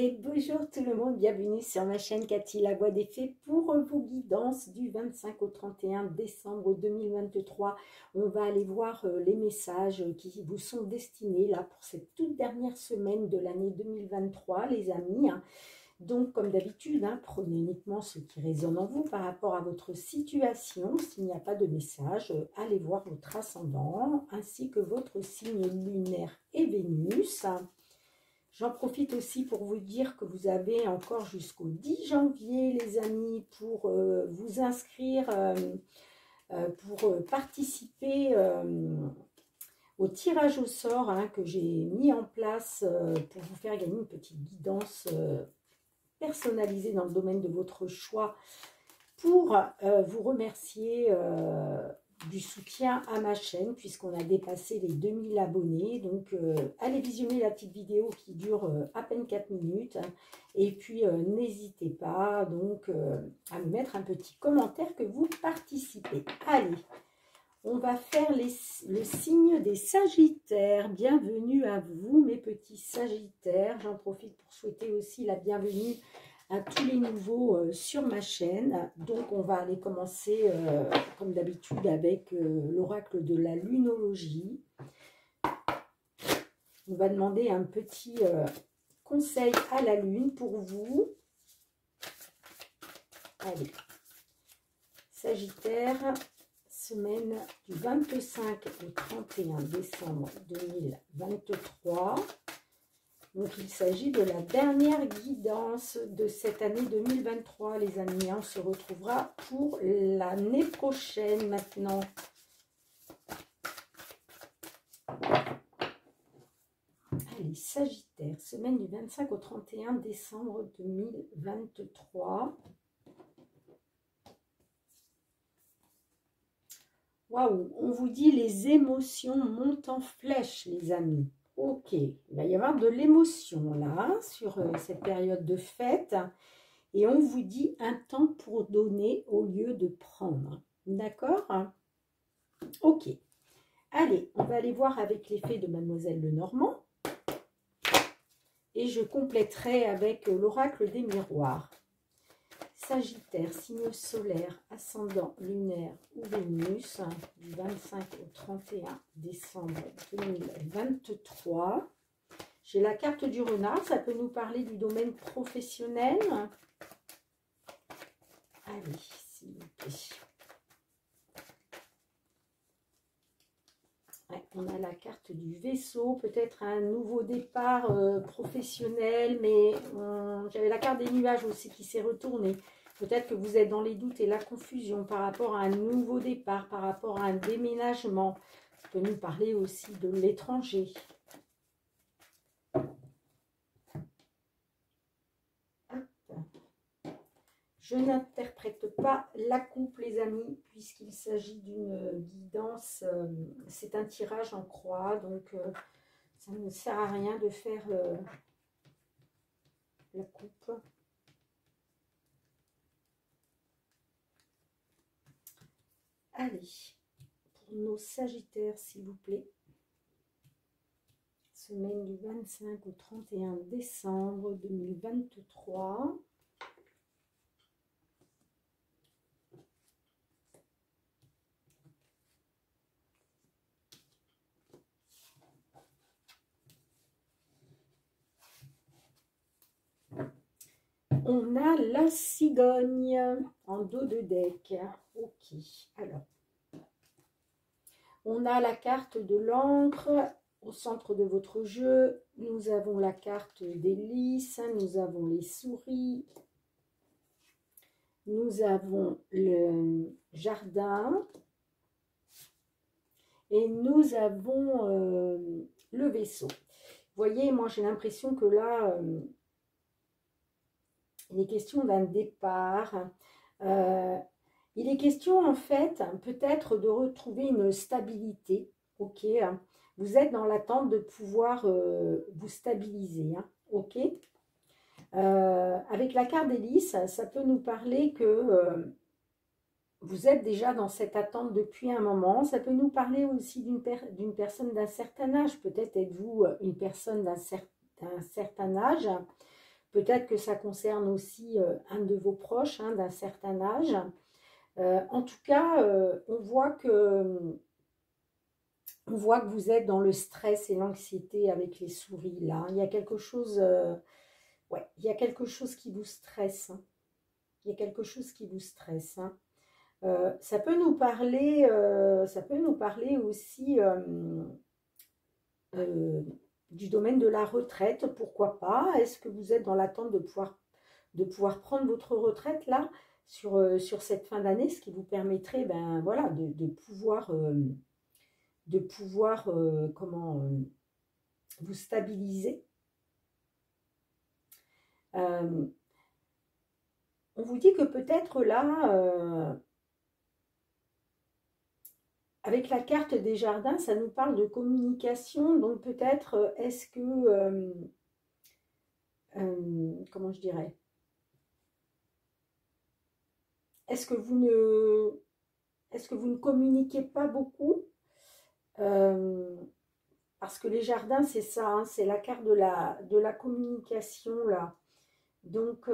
Et bonjour tout le monde, bienvenue sur ma chaîne Cathy la Voix des Fées pour vos guidances du 25 au 31 décembre 2023. On va aller voir les messages qui vous sont destinés là pour cette toute dernière semaine de l'année 2023 les amis. Donc comme d'habitude, prenez uniquement ce qui résonne en vous par rapport à votre situation. S'il n'y a pas de message, allez voir votre ascendant ainsi que votre signe lunaire et Vénus. J'en profite aussi pour vous dire que vous avez encore jusqu'au 10 janvier, les amis, pour vous inscrire, pour participer au tirage au sort que j'ai mis en place pour vous faire gagner une petite guidance personnalisée dans le domaine de votre choix pour vous remercier du soutien à ma chaîne puisqu'on a dépassé les 2000 abonnés. Donc allez visionner la petite vidéo qui dure à peine 4 minutes et puis n'hésitez pas donc à me mettre un petit commentaire que vous participez. Allez, on va faire le signe des Sagittaires. Bienvenue à vous mes petits Sagittaires. J'en profite pour souhaiter aussi la bienvenue à tous les nouveaux sur ma chaîne. Donc on va aller commencer comme d'habitude avec l'oracle de la lunologie. On va demander un petit conseil à la lune pour vous. Allez, Sagittaire, semaine du 25 au 31 décembre 2023. Donc, il s'agit de la dernière guidance de cette année 2023, les amis. On se retrouvera pour l'année prochaine maintenant. Allez, Sagittaire, semaine du 25 au 31 décembre 2023. Waouh, on vous dit les émotions montent en flèche, les amis. Ok, il va y avoir de l'émotion là, sur cette période de fête. Et on vous dit un temps pour donner au lieu de prendre. D'accord? Ok. Allez, on va aller voir avec l'effet de Mademoiselle Lenormand. Et je compléterai avec l'oracle des miroirs. Sagittaire, signe solaire, ascendant lunaire ou Vénus, du 25 au 31 décembre 2023. J'ai la carte du renard, ça peut nous parler du domaine professionnel. Allez, s'il vous plaît. Ouais, on a la carte du vaisseau, peut-être un nouveau départ professionnel, mais j'avais la carte des nuages aussi qui s'est retournée. Peut-être que vous êtes dans les doutes et la confusion par rapport à un nouveau départ, par rapport à un déménagement. Ça peut nous parler aussi de l'étranger. Je n'interprète pas la coupe, les amis, puisqu'il s'agit d'une guidance. C'est un tirage en croix, donc ça ne sert à rien de faire la coupe. Allez, pour nos Sagittaires, s'il vous plaît. Semaine du 25 au 31 décembre 2023. On a la cigogne en dos de deck. Ok, alors. On a la carte de l'encre au centre de votre jeu. Nous avons la carte des lys. Nous avons les souris. Nous avons le jardin. Et nous avons le vaisseau. Vous voyez, moi j'ai l'impression que là... il est question d'un départ. Il est question en fait peut-être de retrouver une stabilité. Ok, vous êtes dans l'attente de pouvoir vous stabiliser. Ok, avec la carte des lys, ça peut nous parler que vous êtes déjà dans cette attente depuis un moment. Ça peut nous parler aussi d'une personne d'un certain âge. Peut-être êtes-vous une personne d'un certain âge. Peut-être que ça concerne aussi un de vos proches, hein, d'un certain âge. En tout cas, on voit que vous êtes dans le stress et l'anxiété avec les souris là. Il y a quelque chose, ouais, il y a quelque chose qui vous stresse, hein. Il y a quelque chose qui vous stresse, hein. Ça peut nous parler aussi euh, du domaine de la retraite, pourquoi pas. Est-ce que vous êtes dans l'attente de pouvoir prendre votre retraite là sur cette fin d'année, ce qui vous permettrait, ben voilà, de pouvoir vous stabiliser. On vous dit que peut-être là, avec la carte des jardins, ça nous parle de communication, donc peut-être est-ce que, comment je dirais, est-ce que vous ne communiquez pas beaucoup? Parce que les jardins, c'est ça, hein, c'est la carte de la communication là. Donc,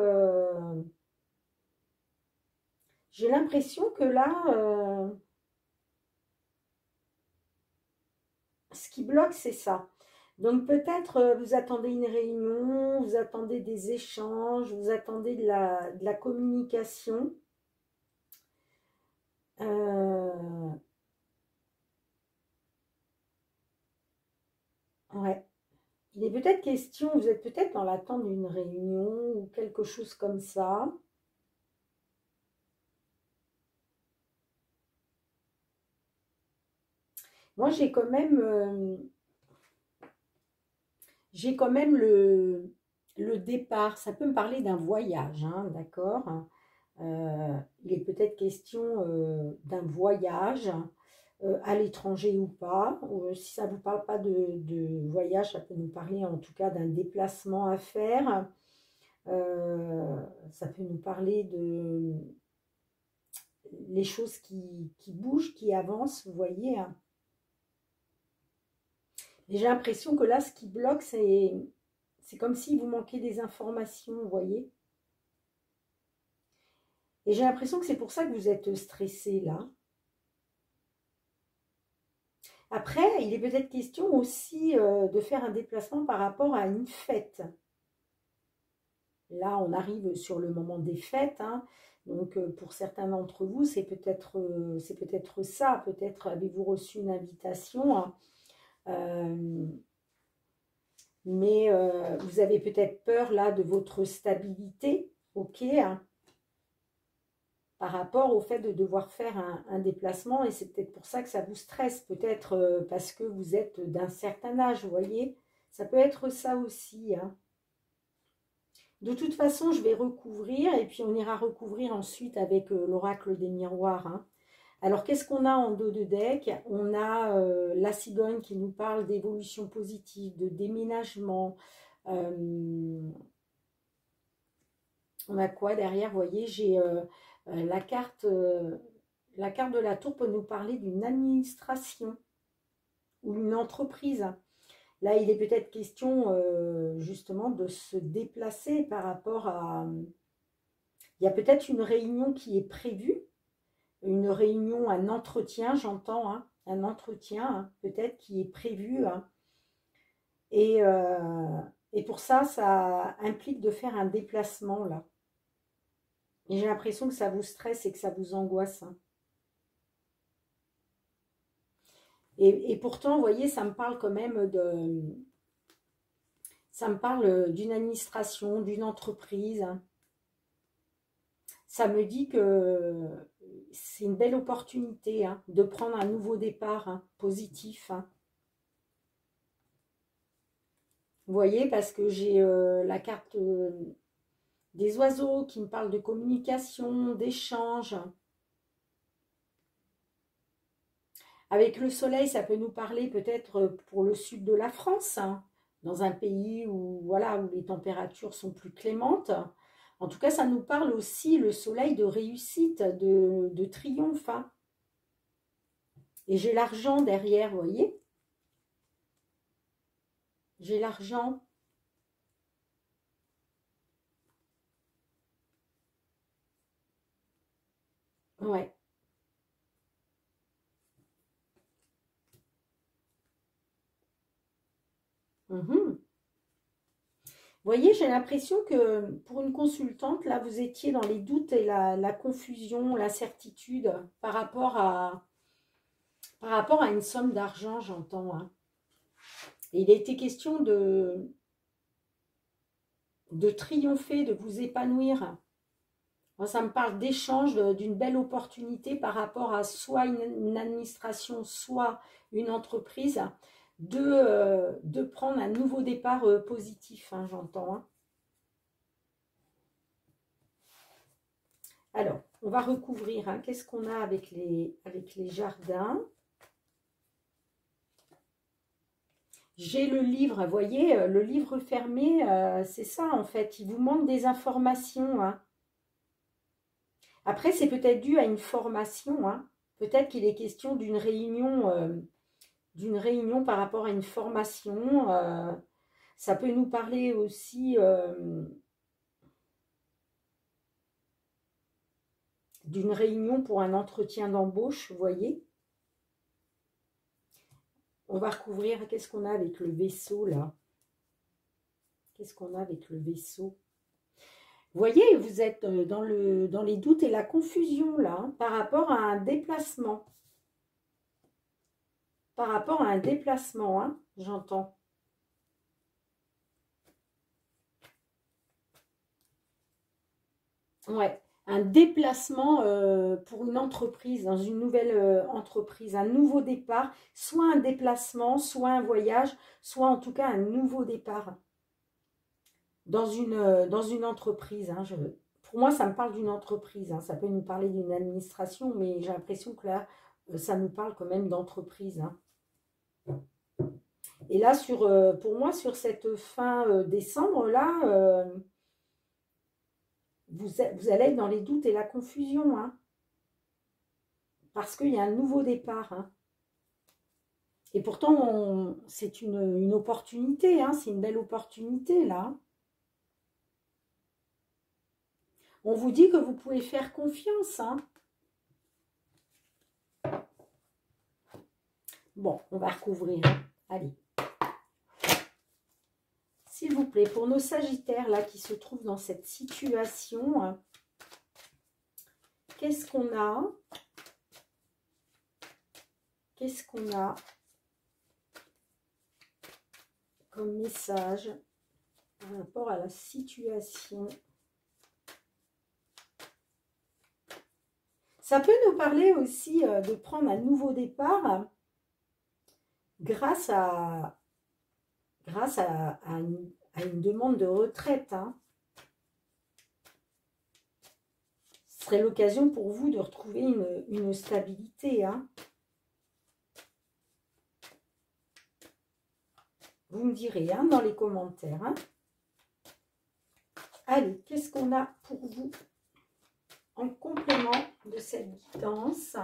j'ai l'impression que là, ce qui bloque, c'est ça. Donc peut-être vous attendez une réunion, vous attendez des échanges, vous attendez de la communication. Ouais. Il est peut-être question, vous êtes peut-être dans l'attente d'une réunion ou quelque chose comme ça. Moi, j'ai quand même le départ. Ça peut me parler d'un voyage, hein, d'accord? Il est peut-être question d'un voyage à l'étranger ou pas. Si ça ne vous parle pas de voyage, ça peut nous parler en tout cas d'un déplacement à faire. Ça peut nous parler de les choses qui bougent, qui avancent, vous voyez, hein. Et j'ai l'impression que là, ce qui bloque, c'est comme s'il vous manquait des informations, vous voyez. Et j'ai l'impression que c'est pour ça que vous êtes stressé là. Après, il est peut-être question aussi de faire un déplacement par rapport à une fête. Là, on arrive sur le moment des fêtes, hein. Donc, pour certains d'entre vous, c'est peut-être ça. Peut-être avez-vous reçu une invitation, hein. Euh, mais vous avez peut-être peur là de votre stabilité, ok, hein, par rapport au fait de devoir faire un déplacement, et c'est peut-être pour ça que ça vous stresse, peut-être parce que vous êtes d'un certain âge, vous voyez, ça peut être ça aussi, hein. De toute façon, je vais recouvrir, et puis on ira recouvrir ensuite avec l'oracle des miroirs, hein. Alors, qu'est-ce qu'on a en dos de deck? On a la cigogne qui nous parle d'évolution positive, de déménagement. On a quoi derrière? Vous voyez, j'ai la carte de la tour peut nous parler d'une administration ou une entreprise. Là, il est peut-être question justement de se déplacer par rapport à... Il y a peut-être une réunion qui est prévue, une réunion, un entretien, j'entends, hein, un entretien hein, peut-être qui est prévu, hein. Et, et pour ça, ça implique de faire un déplacement là. Et j'ai l'impression que ça vous stresse et que ça vous angoisse, hein. Et pourtant, vous voyez, ça me parle quand même ça me parle d'une administration, d'une entreprise, hein. Ça me dit que c'est une belle opportunité hein, de prendre un nouveau départ hein, positif, hein. Vous voyez, parce que j'ai la carte des oiseaux qui me parle de communication, d'échange. Avec le soleil, ça peut nous parler peut-être pour le sud de la France, hein, dans un pays où, voilà, où les températures sont plus clémentes. En tout cas, ça nous parle aussi, le soleil, de réussite, de triomphe, hein. Et j'ai l'argent derrière, vous voyez? J'ai l'argent. Ouais. Mhm. Vous voyez, j'ai l'impression que pour une consultante, là, vous étiez dans les doutes et la confusion, l'incertitude par rapport à une somme d'argent, j'entends, hein. Et il a été question de triompher, de vous épanouir. Moi, ça me parle d'échange, d'une belle opportunité par rapport à soit une administration, soit une entreprise, de prendre un nouveau départ positif, hein, j'entends, hein. Alors, on va recouvrir, hein, qu'est-ce qu'on a avec les jardins. J'ai le livre, vous voyez, le livre fermé, c'est ça en fait, il vous manque des informations, hein. Après, c'est peut-être dû à une formation, hein. Peut-être qu'il est question d'une réunion par rapport à une formation. Ça peut nous parler aussi d'une réunion pour un entretien d'embauche, vous voyez. On va recouvrir, qu'est-ce qu'on a avec le vaisseau là? Qu'est-ce qu'on a avec le vaisseau? Vous voyez, vous êtes dans les doutes et la confusion là, hein, par rapport à un déplacement. Par rapport à un déplacement, hein, j'entends. Ouais, un déplacement pour une entreprise, dans une nouvelle entreprise, un nouveau départ, soit un déplacement, soit un voyage, soit en tout cas un nouveau départ dans une entreprise, hein. Pour moi, ça me parle d'une entreprise, hein. Ça peut nous parler d'une administration, mais j'ai l'impression que là, ça nous parle quand même d'entreprise, hein. Et là, pour moi, sur cette fin décembre, là, vous allez être dans les doutes et la confusion, hein, parce qu'il y a un nouveau départ, hein. Et pourtant, c'est une opportunité, hein, c'est une belle opportunité, là. On vous dit que vous pouvez faire confiance, hein. Bon, on va recouvrir, hein. Allez. S'il vous plaît, pour nos sagittaires, là, qui se trouvent dans cette situation, hein, qu'est-ce qu'on a? Qu'est-ce qu'on a comme message par rapport à la situation? Ça peut nous parler aussi de prendre un nouveau départ grâce à une demande de retraite, hein. Ce serait l'occasion pour vous de retrouver une stabilité, hein. Vous me direz, hein, dans les commentaires, hein. Allez, qu'est-ce qu'on a pour vous en complément de cette guidance?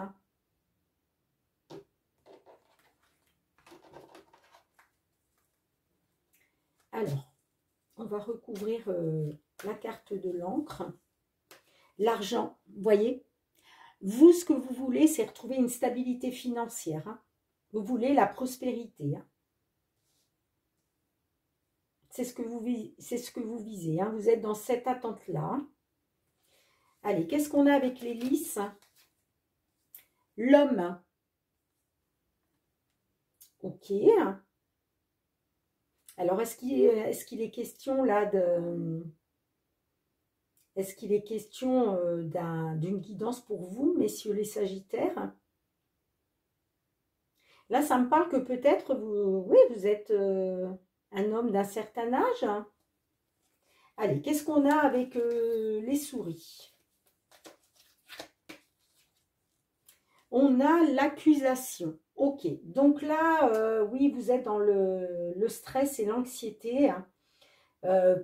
Alors, on va recouvrir la carte de l'encre. L'argent, vous voyez, vous, ce que vous voulez, c'est retrouver une stabilité financière, hein. Vous voulez la prospérité, hein. C'est ce que vous visez, hein. Vous êtes dans cette attente-là. Allez, qu'est-ce qu'on a avec les lys? L'homme. Ok. Alors, est-ce qu'il est question là de... Est-ce qu'il est question d'une guidance pour vous, messieurs les sagittaires? Là, ça me parle que peut-être oui, vous êtes un homme d'un certain âge. Allez, qu'est-ce qu'on a avec les souris? On a l'accusation. Ok, donc là, oui, vous êtes dans le stress et l'anxiété, hein,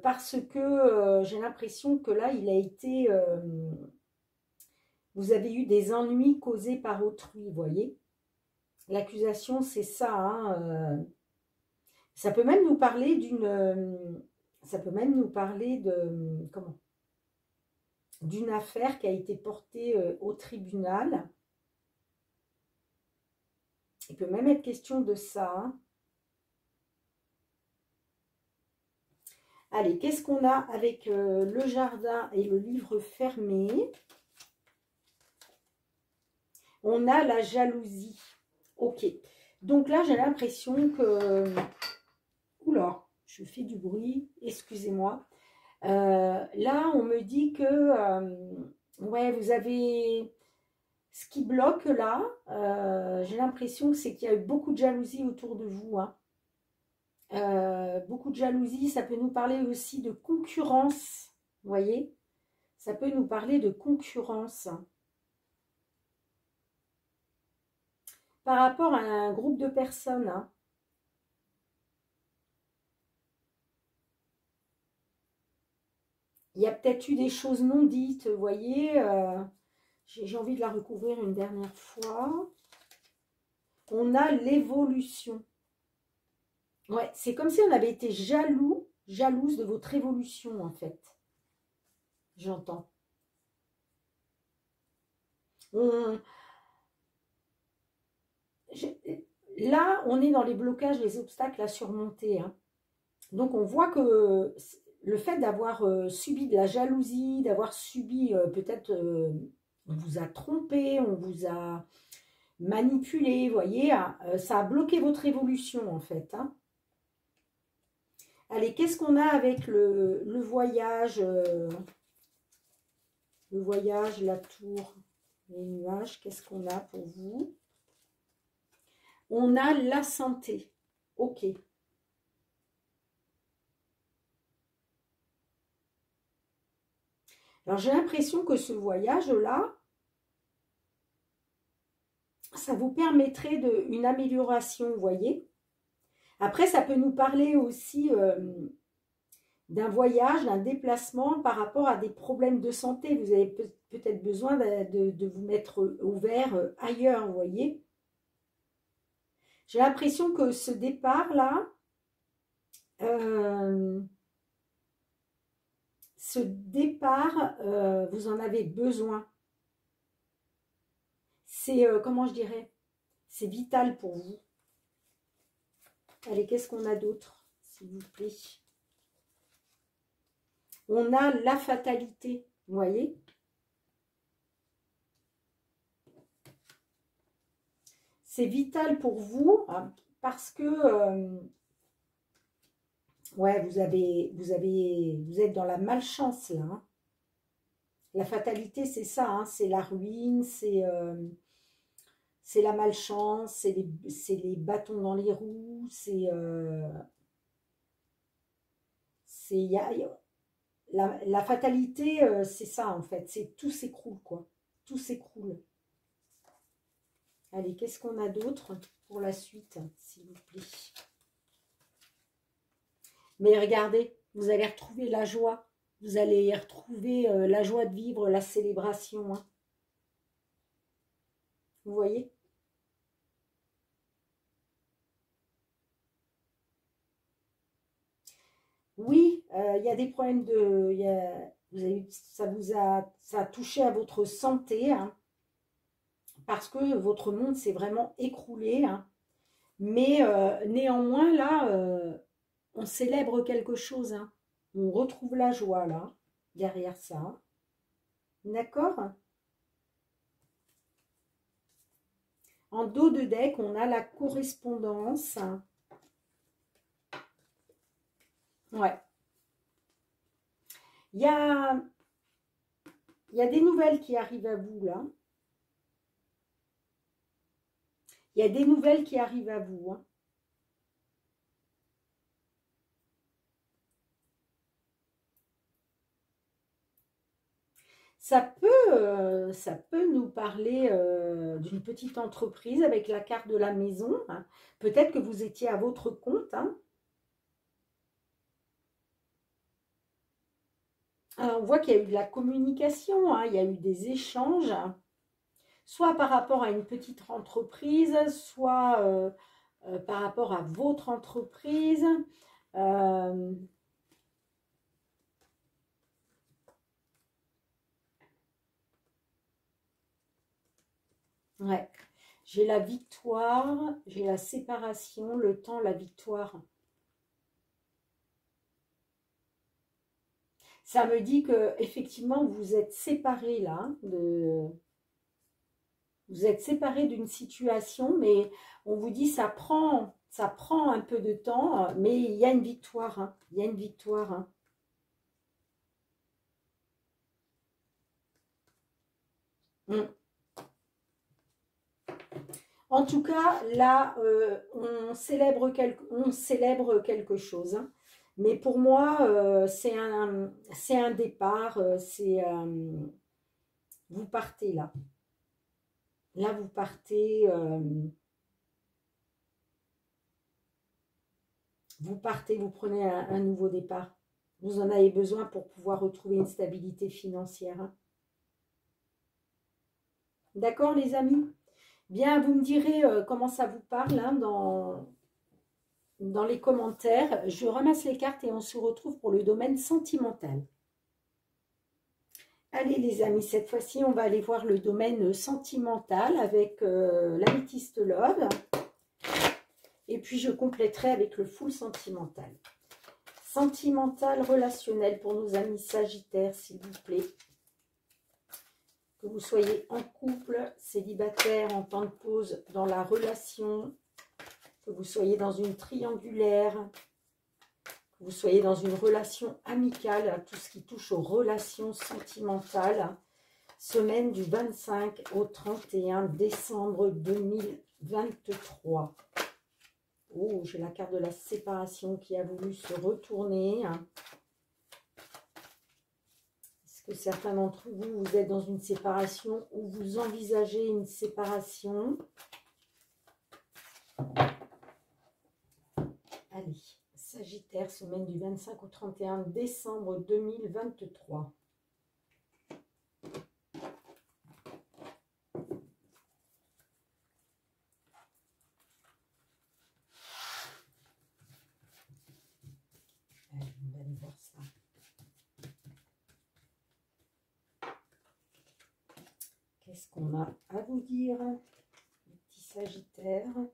parce que j'ai l'impression que là, il a été... vous avez eu des ennuis causés par autrui, vous voyez. L'accusation, c'est ça, hein, ça peut même nous parler d'une... ça peut même nous parler de... Comment? d'une affaire qui a été portée au tribunal. Il peut même être question de ça, hein. Allez, qu'est-ce qu'on a avec le jardin et le livre fermé? On a la jalousie. Ok. Donc là, j'ai l'impression que... Oula, je fais du bruit, excusez-moi. Là, on me dit que... ouais, vous avez... Ce qui bloque là, j'ai l'impression que c'est qu'il y a eu beaucoup de jalousie autour de vous, hein. Beaucoup de jalousie, ça peut nous parler aussi de concurrence, vous voyez? Ça peut nous parler de concurrence par rapport à un groupe de personnes, hein. Il y a peut-être eu des choses non dites, vous voyez? J'ai envie de la recouvrir une dernière fois. On a l'évolution. Ouais, c'est comme si on avait été jalouse de votre évolution, en fait. J'entends. On, là, on est dans les blocages, les obstacles à surmonter, hein. Donc, on voit que le fait d'avoir subi de la jalousie, d'avoir subi peut-être, on vous a trompé, on vous a manipulé, vous voyez, hein, ça a bloqué votre évolution, en fait, hein. Allez, qu'est-ce qu'on a avec le voyage, la tour, les nuages, qu'est-ce qu'on a pour vous? On a la santé. Ok. Alors, j'ai l'impression que ce voyage-là, ça vous permettrait une amélioration, vous voyez. Après, ça peut nous parler aussi d'un voyage, d'un déplacement par rapport à des problèmes de santé. Vous avez peut-être besoin de vous mettre ouvert ailleurs, vous voyez. J'ai l'impression que ce départ-là, vous en avez besoin. C'est, comment je dirais, c'est vital pour vous. Allez, qu'est-ce qu'on a d'autre, s'il vous plaît? On a la fatalité, vous voyez? C'est vital pour vous, hein, parce que ouais, vous êtes dans la malchance là, hein. La fatalité, c'est ça, hein, c'est la ruine, c'est la malchance, c'est les bâtons dans les roues, la fatalité, c'est ça en fait, c'est tout s'écroule quoi, tout s'écroule. Allez, qu'est-ce qu'on a d'autre pour la suite, s'il vous plaît? Mais regardez, vous allez retrouver la joie, vous allez retrouver la joie de vivre, la célébration, hein. Vous voyez? Oui, il y a des problèmes de... ça a touché à votre santé, hein, parce que votre monde s'est vraiment écroulé, hein. Mais néanmoins, là, on célèbre quelque chose, hein. On retrouve la joie, là, derrière ça. D'accord? En dos de deck, on a la correspondance. Ouais. Il y a, il y a des nouvelles qui arrivent à vous, là. Il y a des nouvelles qui arrivent à vous, hein. Ça peut nous parler d'une petite entreprise avec la carte de la maison, hein. Peut-être que vous étiez à votre compte, hein. Alors, on voit qu'il y a eu de la communication, hein, il y a eu des échanges, hein, soit par rapport à une petite entreprise, soit par rapport à votre entreprise. Euh, Ouais. J'ai la victoire, j'ai la séparation, le temps, la victoire. Ça me dit que effectivement vous êtes séparés là, vous êtes séparés d'une situation, mais on vous dit ça prend un peu de temps, mais il y a une victoire, hein. Il y a une victoire, hein. Mm. En tout cas, là, on célèbre quelque chose, hein. Mais pour moi, c'est un départ, vous partez là. Là, vous partez, vous prenez un nouveau départ. Vous en avez besoin pour pouvoir retrouver une stabilité financière, hein. D'accord, les amis? Bien, vous me direz comment ça vous parle, hein, dans les commentaires. Je ramasse les cartes et on se retrouve pour le domaine sentimental. Allez les amis, cette fois-ci, on va aller voir le domaine sentimental avec l'améthyste love. Et puis, je compléterai avec le full sentimental. Sentimental, relationnel pour nos amis sagittaires, s'il vous plaît. Que vous soyez en couple, célibataire, en temps de pause, dans la relation, que vous soyez dans une triangulaire, que vous soyez dans une relation amicale, tout ce qui touche aux relations sentimentales. Semaine du 25 au 31 décembre 2023. Oh, j'ai la carte de la séparation qui a voulu se retourner. Est-ce que certains d'entre vous, vous êtes dans une séparation ou vous envisagez une séparation? Allez, Sagittaire, semaine du 25 au 31 décembre 2023. Allez, on va aller voir ça. Qu'est-ce qu'on a à vous dire, les petits Sagittaires, pour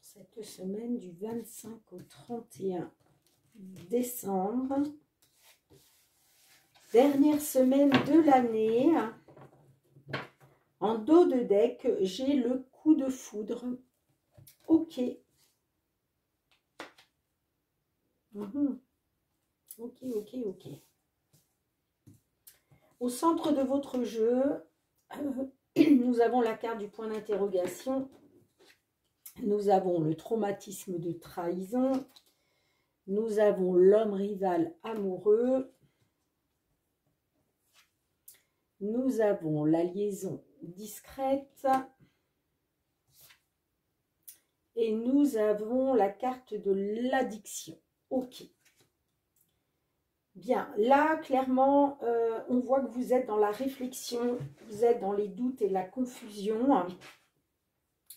cette semaine du 25 au 31 décembre, dernière semaine de l'année. En dos de deck, j'ai le coup de foudre. Ok. Ok, ok, ok. Au centre de votre jeu, nous avons la carte du point d'interrogation. Nous avons le traumatisme de trahison. Nous avons l'homme rival amoureux. Nous avons la liaison discrète. Et nous avons la carte de l'addiction. Ok. Bien, là, clairement, on voit que vous êtes dans la réflexion, vous êtes dans les doutes et la confusion.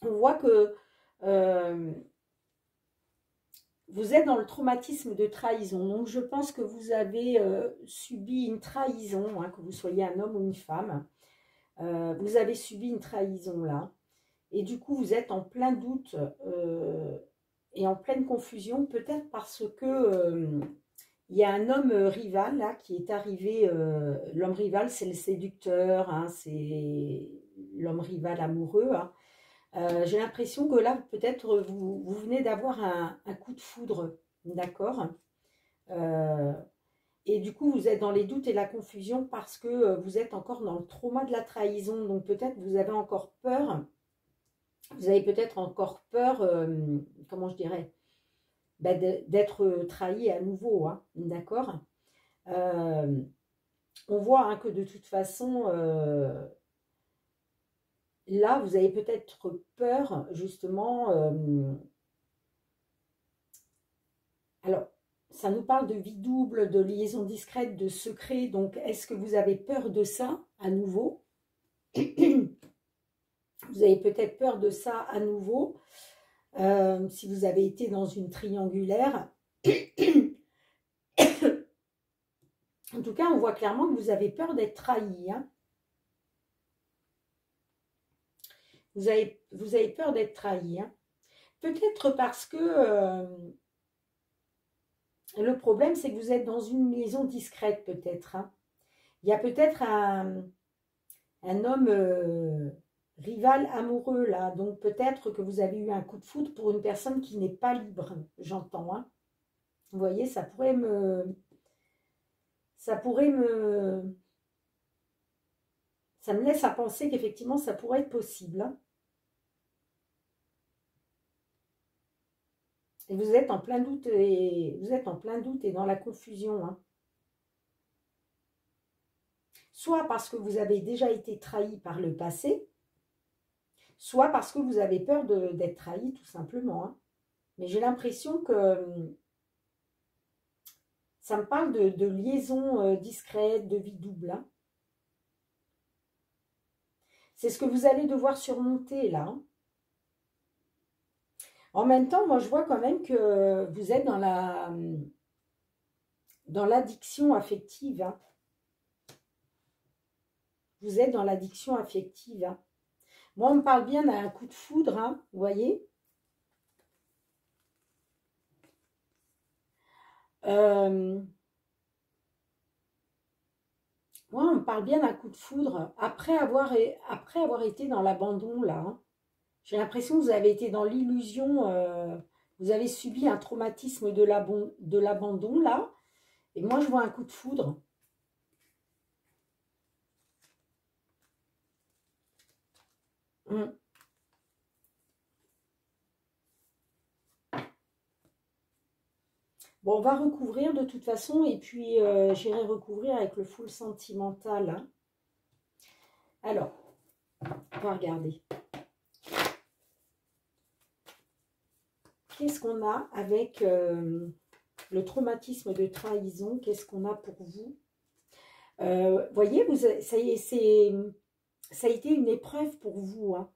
On voit que vous êtes dans le traumatisme de trahison. Donc, je pense que vous avez subi une trahison, hein, que vous soyez un homme ou une femme. Vous avez subi une trahison là. Et du coup, vous êtes en plein doute et en pleine confusion, peut-être parce que il y a un homme rival là qui est arrivé. L'homme rival, c'est le séducteur, hein, c'est l'homme rival amoureux, hein. J'ai l'impression que là, peut-être, vous venez d'avoir un coup de foudre, d'accord, et du coup, vous êtes dans les doutes et la confusion parce que vous êtes encore dans le trauma de la trahison. Donc, peut-être vous avez encore peur. Vous avez peut-être encore peur, comment je dirais, d'être trahi à nouveau, hein, d'accord. On voit, hein, que de toute façon, là, vous avez peut-être peur, justement. Alors, ça nous parle de vie double, de liaison discrète, de secret. Donc, est-ce que vous avez peur de ça à nouveau? Vous avez peut-être peur de ça à nouveau. Si vous avez été dans une triangulaire. En tout cas, on voit clairement que vous avez peur d'être trahi. Hein. Vous avez peur d'être trahi. Hein. Peut-être parce que le problème, c'est que vous êtes dans une liaison discrète, peut-être. Hein. Il y a peut-être un homme rival amoureux, là. Donc, peut-être que vous avez eu un coup de foudre pour une personne qui n'est pas libre, j'entends. Hein. Vous voyez, ça pourrait me... Ça me laisse à penser qu'effectivement, ça pourrait être possible. Hein. Et vous êtes en plein doute et dans la confusion. Hein. Soit parce que vous avez déjà été trahi par le passé, soit parce que vous avez peur d'être trahi, tout simplement. Hein. Mais j'ai l'impression que ça me parle de liaison discrète, de vie double. Hein. C'est ce que vous allez devoir surmonter, là. Hein. En même temps, moi, je vois quand même que vous êtes dans l'addiction affective. Hein. Vous êtes dans l'addiction affective. Hein. Moi, on me parle bien d'un coup de foudre, hein, vous voyez. Moi, on me parle bien d'un coup de foudre après avoir été dans l'abandon, là. Hein. J'ai l'impression que vous avez été dans l'illusion, vous avez subi un traumatisme de l'abandon, là. Et moi, je vois un coup de foudre. Hum. Bon, on va recouvrir de toute façon, et puis j'irai recouvrir avec le full sentimental. Hein. Alors, on va regarder. Qu'est-ce qu'on a avec le traumatisme de trahison? Qu'est-ce qu'on a pour vous? Voyez, ça a été une épreuve pour vous. Hein.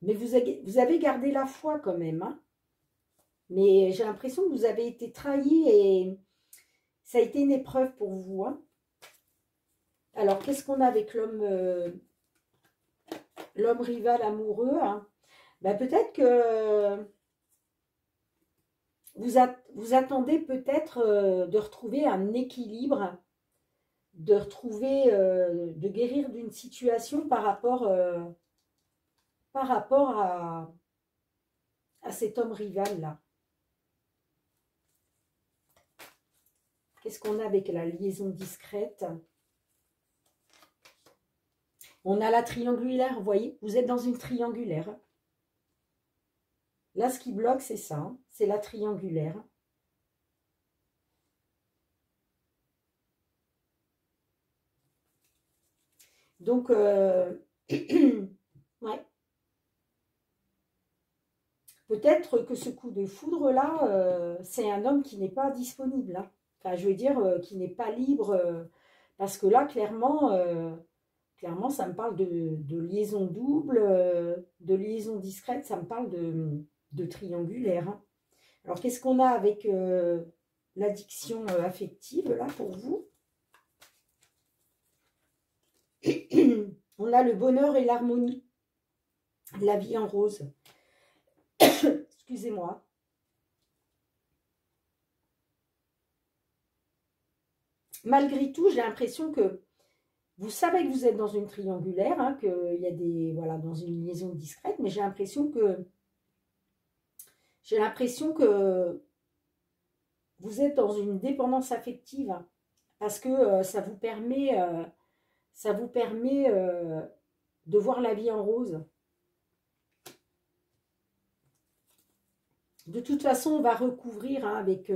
Mais vous avez gardé la foi quand même. Hein. Mais j'ai l'impression que vous avez été trahi et ça a été une épreuve pour vous. Hein. Alors, qu'est-ce qu'on a avec l'homme rival amoureux? Hein. Ben, peut-être que vous attendez peut-être de retrouver un équilibre, de guérir d'une situation par rapport à cet homme rival-là. Qu'est-ce qu'on a avec la liaison discrète? On a la triangulaire, vous voyez, vous êtes dans une triangulaire. Là, ce qui bloque, c'est ça, hein, c'est la triangulaire. Donc, ouais. Peut-être que ce coup de foudre-là, c'est un homme qui n'est pas disponible. Hein. Enfin, je veux dire, qui n'est pas libre. Parce que là, clairement, ça me parle de liaison double, de liaison discrète, ça me parle de triangulaire. Hein. Alors, qu'est-ce qu'on a avec l'addiction affective, là, pour vous? On a le bonheur et l'harmonie, la vie en rose. Excusez-moi. Malgré tout, j'ai l'impression que vous savez que vous êtes dans une triangulaire, hein, qu'il y a des, voilà, dans une liaison discrète, mais j'ai l'impression que vous êtes dans une dépendance affective, hein, parce que ça vous permet de voir la vie en rose. De toute façon, on va recouvrir hein, avec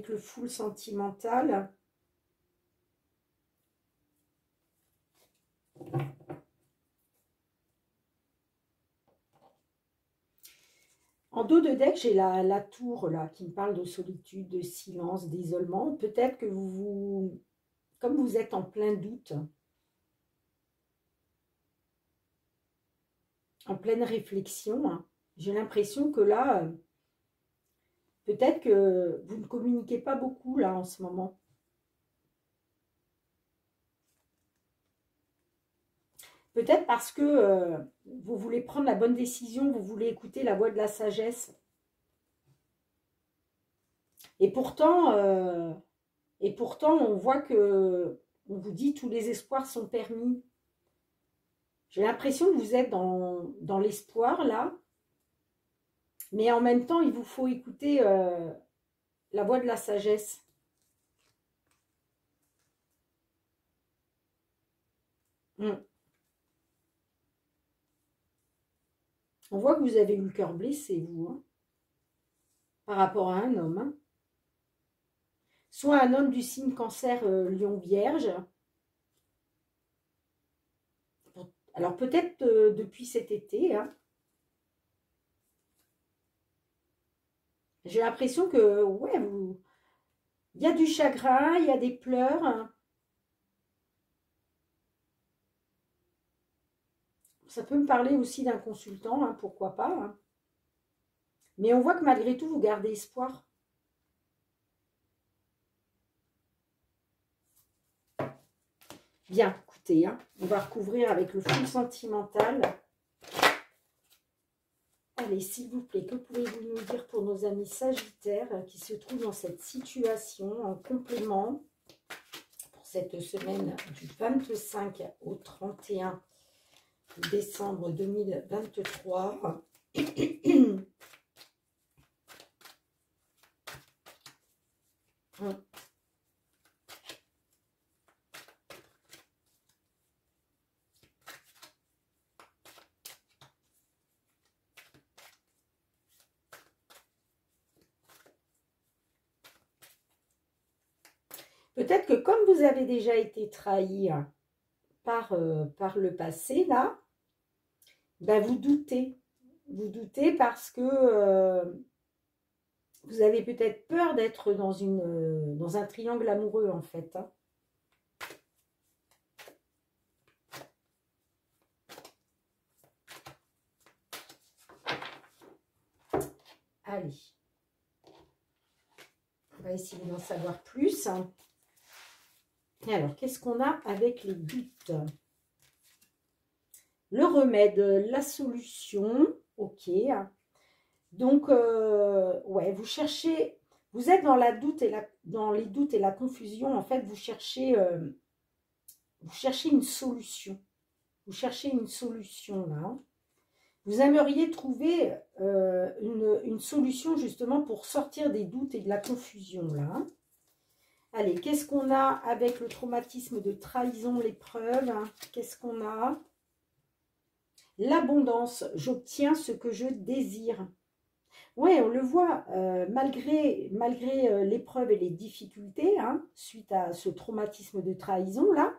le full sentimental. En dos de deck, j'ai la tour là qui me parle de solitude, de silence, d'isolement. Peut-être que comme vous êtes en plein doute, en pleine réflexion, hein, j'ai l'impression que là, peut-être que vous ne communiquez pas beaucoup là en ce moment. Peut-être parce que vous voulez prendre la bonne décision, vous voulez écouter la voix de la sagesse. Et pourtant, on voit que on vous dit tous les espoirs sont permis. J'ai l'impression que vous êtes dans l'espoir là, mais en même temps, il vous faut écouter la voix de la sagesse. On voit que vous avez eu le cœur blessé, vous, hein, par rapport à un homme. Hein. Soit un homme du signe cancer lion vierge. Alors peut-être depuis cet été. Hein. J'ai l'impression que, ouais, il y a du chagrin, il y a des pleurs. Hein. Ça peut me parler aussi d'un consultant, hein, pourquoi pas. Hein. Mais on voit que malgré tout, vous gardez espoir. Bien, écoutez, hein, on va recouvrir avec le flou sentimental. Allez, s'il vous plaît, que pouvez-vous nous dire pour nos amis sagittaires qui se trouvent dans cette situation en complément pour cette semaine du 25 au 31 décembre 2023. Peut-être que comme vous avez déjà été trahi par le passé, là, ben vous doutez. Vous doutez parce que vous avez peut-être peur d'être dans un triangle amoureux, en fait. Hein. Allez. On va essayer d'en savoir plus. Et alors, qu'est-ce qu'on a avec les doutes? Le remède, la solution, ok. Donc, ouais, vous cherchez, vous êtes dans dans les doutes et la confusion. En fait, vous cherchez une solution. Vous cherchez une solution là. Vous aimeriez trouver une solution justement pour sortir des doutes et de la confusion là. Allez, qu'est-ce qu'on a avec le traumatisme de trahison, l'épreuve? Qu'est-ce qu'on a? L'abondance, j'obtiens ce que je désire. Oui, on le voit, malgré l'épreuve et les difficultés, hein, suite à ce traumatisme de trahison-là,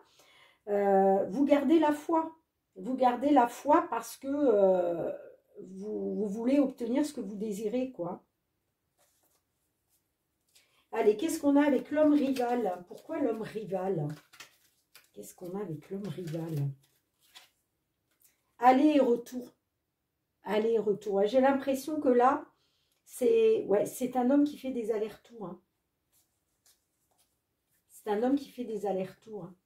vous gardez la foi. Vous gardez la foi parce que vous voulez obtenir ce que vous désirez, quoi. Allez, qu'est-ce qu'on a avec l'homme rival? Pourquoi l'homme rival? Qu'est-ce qu'on a avec l'homme rival? Aller et retour. Aller et retour. J'ai l'impression que là, c'est un homme qui fait des allers-retours. Hein. C'est un homme qui fait des allers-retours. Hein.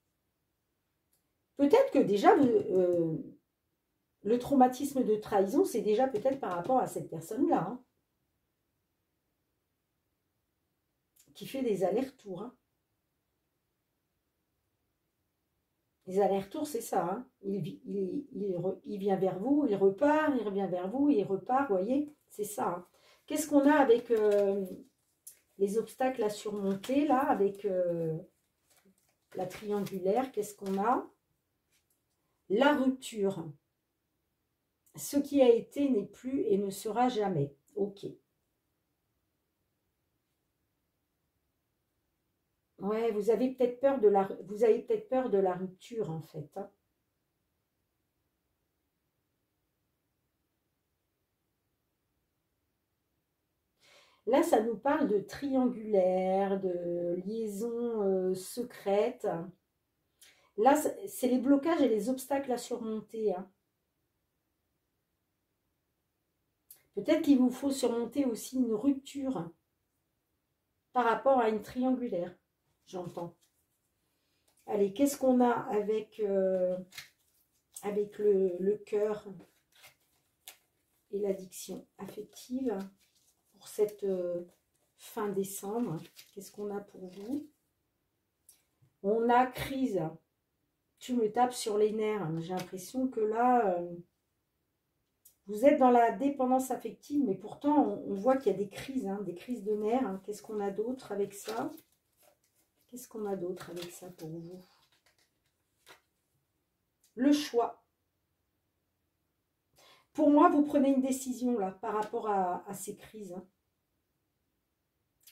Peut-être que déjà, le traumatisme de trahison, c'est déjà peut-être par rapport à cette personne-là. Hein. Qui fait des allers-retours. Hein. Les allers-retours, c'est ça. Hein. Il vient vers vous, il repart, il revient vers vous, il repart, vous voyez, c'est ça. Hein. Qu'est-ce qu'on a avec les obstacles à surmonter, là, avec la triangulaire? Qu'est-ce qu'on a? La rupture. Ce qui a été n'est plus et ne sera jamais. Ok. Ouais, vous avez peut-être peur de la rupture, en fait. Hein. Là, ça nous parle de triangulaire, de liaison secrète. Là, c'est les blocages et les obstacles à surmonter. Hein. Peut-être qu'il vous faut surmonter aussi une rupture par rapport à une triangulaire, j'entends. Allez, qu'est-ce qu'on a avec avec le cœur et l'addiction affective pour cette fin décembre. Qu'est-ce qu'on a pour vous? On a crise. Tu me tapes sur les nerfs. J'ai l'impression que là, vous êtes dans la dépendance affective, mais pourtant, on voit qu'il y a des crises de nerfs. Qu'est-ce qu'on a d'autre avec ça? Qu'est-ce qu'on a d'autre avec ça pour vous? Le choix. Pour moi, vous prenez une décision là par rapport à ces crises.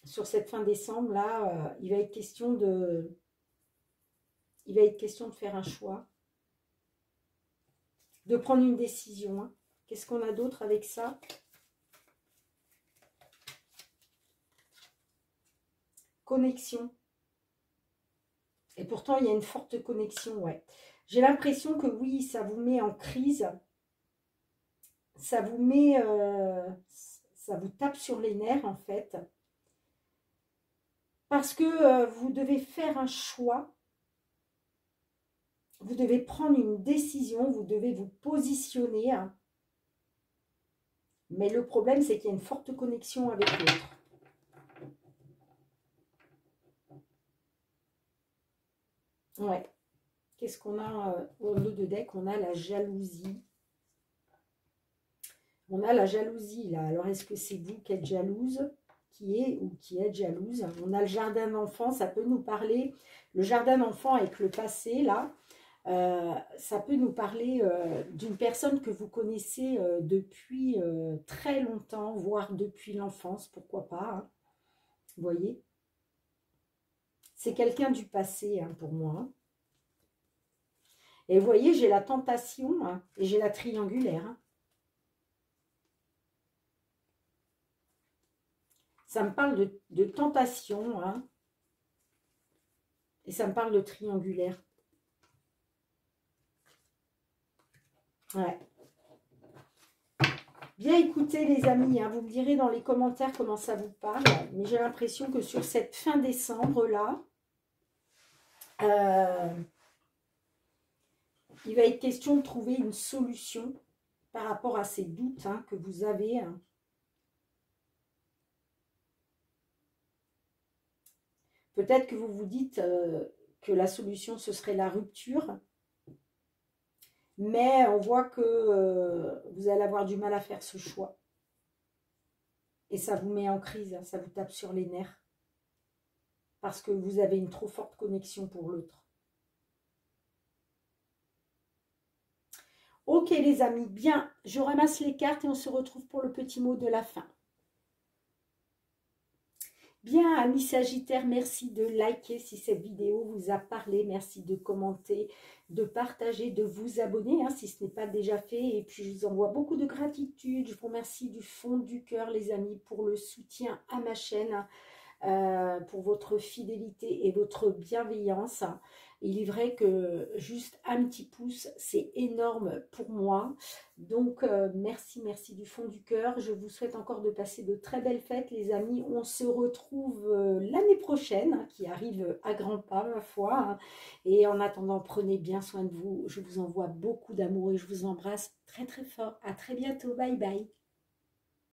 Sur cette fin décembre, là, il va être question de faire un choix, de prendre une décision. Qu'est-ce qu'on a d'autre avec ça? Connexion. Et pourtant, il y a une forte connexion, ouais. J'ai l'impression que oui, ça vous met en crise. Ça vous met... ça vous tape sur les nerfs, en fait. Parce que vous devez faire un choix. Vous devez prendre une décision. Vous devez vous positionner. Mais le problème, c'est qu'il y a une forte connexion avec l'autre. Ouais. Qu'est-ce qu'on a au dos de deck? On a la jalousie. On a la jalousie, là. Alors, est-ce que c'est vous qui êtes jalouse? Qui est ou qui êtes jalouse? On a le jardin d'enfant. Ça peut nous parler. Le jardin d'enfant avec le passé, là. Ça peut nous parler d'une personne que vous connaissez depuis très longtemps, voire depuis l'enfance, pourquoi pas. Vous voyez? C'est quelqu'un du passé pour moi. Et vous voyez, j'ai la tentation et j'ai la triangulaire. Ça me parle de tentation et ça me parle de triangulaire. Ouais. Bien écoutez les amis, vous me direz dans les commentaires comment ça vous parle. Mais j'ai l'impression que sur cette fin décembre là, il va être question de trouver une solution par rapport à ces doutes que vous avez. Peut-être que vous vous dites que la solution, ce serait la rupture. Mais on voit que vous allez avoir du mal à faire ce choix. Et ça vous met en crise, ça vous tape sur les nerfs. Parce que vous avez une trop forte connexion pour l'autre. Ok les amis, bien, je ramasse les cartes et on se retrouve pour le petit mot de la fin. Bien, amis Sagittaires, merci de liker si cette vidéo vous a parlé. Merci de commenter, de partager, de vous abonner si ce n'est pas déjà fait. Et puis, je vous envoie beaucoup de gratitude. Je vous remercie du fond du cœur, les amis, pour le soutien à ma chaîne, pour votre fidélité et votre bienveillance. Il est vrai que juste un petit pouce, c'est énorme pour moi. Donc, merci, merci du fond du cœur. Je vous souhaite encore de passer de très belles fêtes, les amis. On se retrouve l'année prochaine, qui arrive à grands pas, ma foi. Et en attendant, prenez bien soin de vous. Je vous envoie beaucoup d'amour et je vous embrasse très, très fort. À très bientôt. Bye, bye.